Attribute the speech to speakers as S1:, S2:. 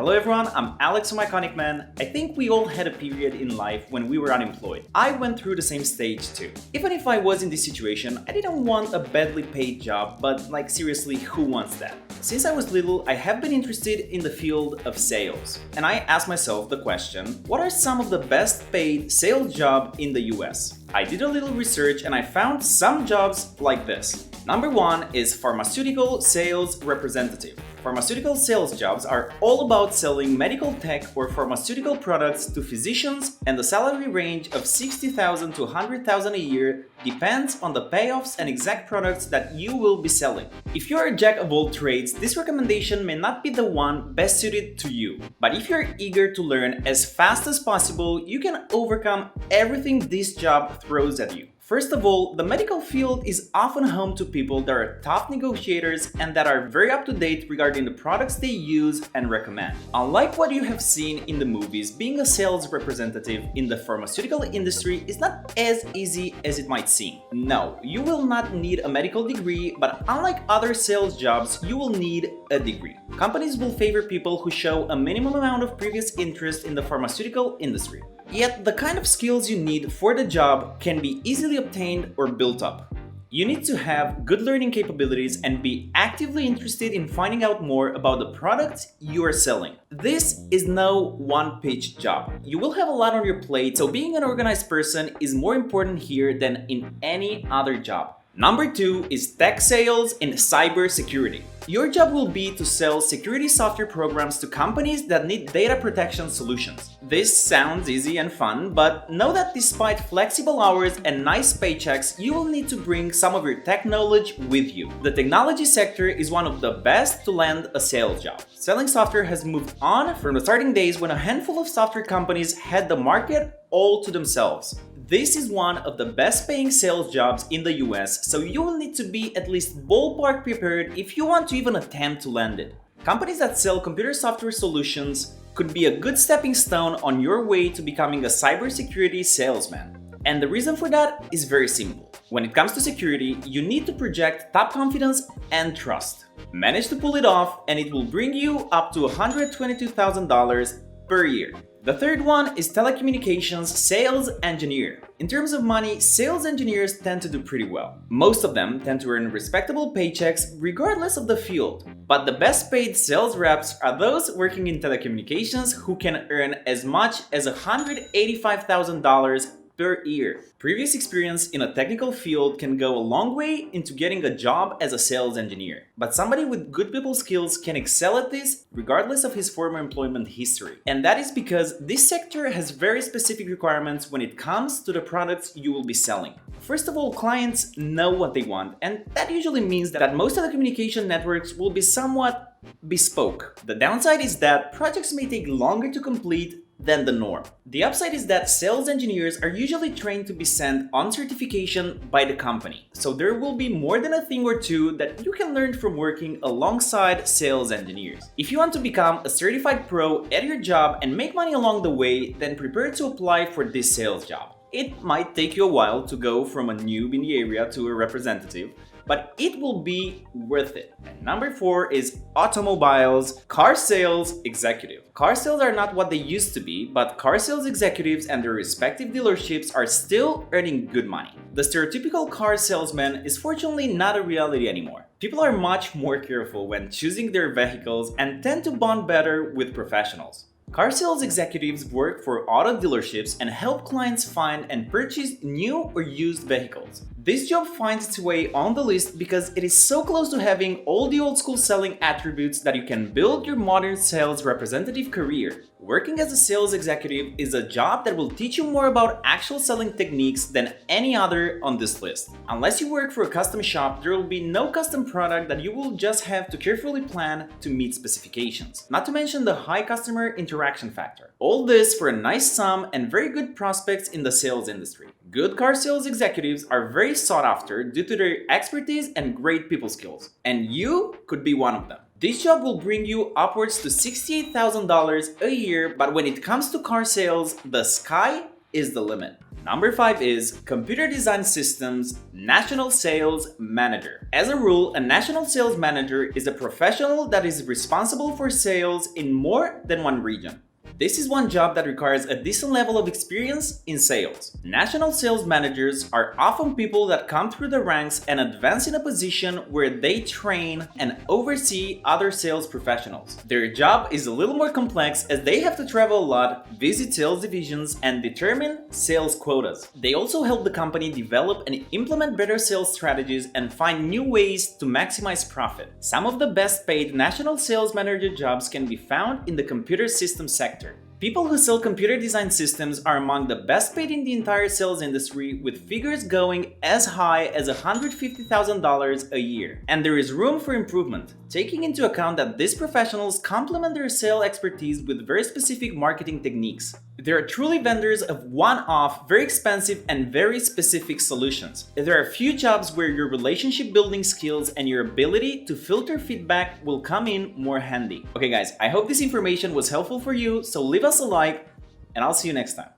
S1: Hello everyone, I'm Alex from Iconic Man. I think we all had a period in life when we were unemployed. I went through the same stage too. Even if I was in this situation, I didn't want a badly paid job, but seriously, who wants that? Since I was little, I have been interested in the field of sales. And I asked myself the question, what are some of the best paid sales jobs in the US? I did a little research and I found some jobs like this. Number 1 is Pharmaceutical Sales Representative. Pharmaceutical sales jobs are all about selling medical tech or pharmaceutical products to physicians, and the salary range of $60,000 to $100,000 a year depends on the payoffs and exact products that you will be selling. If you are a jack of all trades, this recommendation may not be the one best suited to you. But if you're eager to learn as fast as possible, you can overcome everything this job throws at you. First of all, the medical field is often home to people that are top negotiators and that are very up to date regarding the products they use and recommend. Unlike what you have seen in the movies, being a sales representative in the pharmaceutical industry is not as easy as it might seem. No, you will not need a medical degree, but unlike other sales jobs, you will need a degree. Companies will favor people who show a minimum amount of previous interest in the pharmaceutical industry. Yet, the kind of skills you need for the job can be easily obtained or built up. You need to have good learning capabilities and be actively interested in finding out more about the products you are selling. This is no one-pitch job. You will have a lot on your plate, so being an organized person is more important here than in any other job. Number 2 is tech sales in cybersecurity. Your job will be to sell security software programs to companies that need data protection solutions. This sounds easy and fun, but know that despite flexible hours and nice paychecks, you will need to bring some of your tech knowledge with you. The technology sector is one of the best to land a sales job. Selling software has moved on from the starting days when a handful of software companies had the market all to themselves. This is one of the best paying sales jobs in the US, so you will need to be at least ballpark prepared if you want to even attempt to land it. Companies that sell computer software solutions could be a good stepping stone on your way to becoming a cybersecurity salesman. And the reason for that is very simple. When it comes to security, you need to project top confidence and trust. Manage to pull it off, and it will bring you up to $122,000 per year. The third one is Telecommunications Sales Engineer. In terms of money, sales engineers tend to do pretty well. Most of them tend to earn respectable paychecks regardless of the field. But the best paid sales reps are those working in telecommunications who can earn as much as $185,000 per year. Previous experience in a technical field can go a long way into getting a job as a sales engineer. But somebody with good people skills can excel at this regardless of his former employment history. And that is because this sector has very specific requirements when it comes to the products you will be selling. First of all, clients know what they want, and that usually means that most telecommunication networks will be somewhat bespoke. The downside is that projects may take longer to complete than the norm. The upside is that sales engineers are usually trained to be sent on certification by the company, so there will be more than a thing or two that you can learn from working alongside sales engineers. If you want to become a certified pro at your job and make money along the way, then prepare to apply for this sales job. It might take you a while to go from a noob in the area to a representative, but it will be worth it. And number 4 is Automobiles Car Sales Executive. Car sales are not what they used to be, but car sales executives and their respective dealerships are still earning good money. The stereotypical car salesman is fortunately not a reality anymore. People are much more careful when choosing their vehicles and tend to bond better with professionals. Car sales executives work for auto dealerships and help clients find and purchase new or used vehicles. This job finds its way on the list because it is so close to having all the old school selling attributes that you can build your modern sales representative career. Working as a sales executive is a job that will teach you more about actual selling techniques than any other on this list. Unless you work for a custom shop, there will be no custom product that you will just have to carefully plan to meet specifications. Not to mention the high customer interaction factor. All this for a nice sum and very good prospects in the sales industry. Good car sales executives are very sought after due to their expertise and great people skills, and you could be one of them. This job will bring you upwards to $68,000 a year, but when it comes to car sales, the sky is the limit. Number 5 is Computer Design Systems National Sales Manager. As a rule, a national sales manager is a professional that is responsible for sales in more than one region. This is one job that requires a decent level of experience in sales. National sales managers are often people that come through the ranks and advance in a position where they train and oversee other sales professionals. Their job is a little more complex as they have to travel a lot, visit sales divisions, and determine sales quotas. They also help the company develop and implement better sales strategies and find new ways to maximize profit. Some of the best paid national sales manager jobs can be found in the computer systems sector. People who sell computer design systems are among the best paid in the entire sales industry, with figures going as high as $150,000 a year. And there is room for improvement, taking into account that these professionals complement their sales expertise with very specific marketing techniques. They are truly vendors of one-off, very expensive, and very specific solutions. There are few jobs where your relationship building skills and your ability to filter feedback will come in more handy. Okay guys, I hope this information was helpful for you, so leave us a like, and I'll see you next time.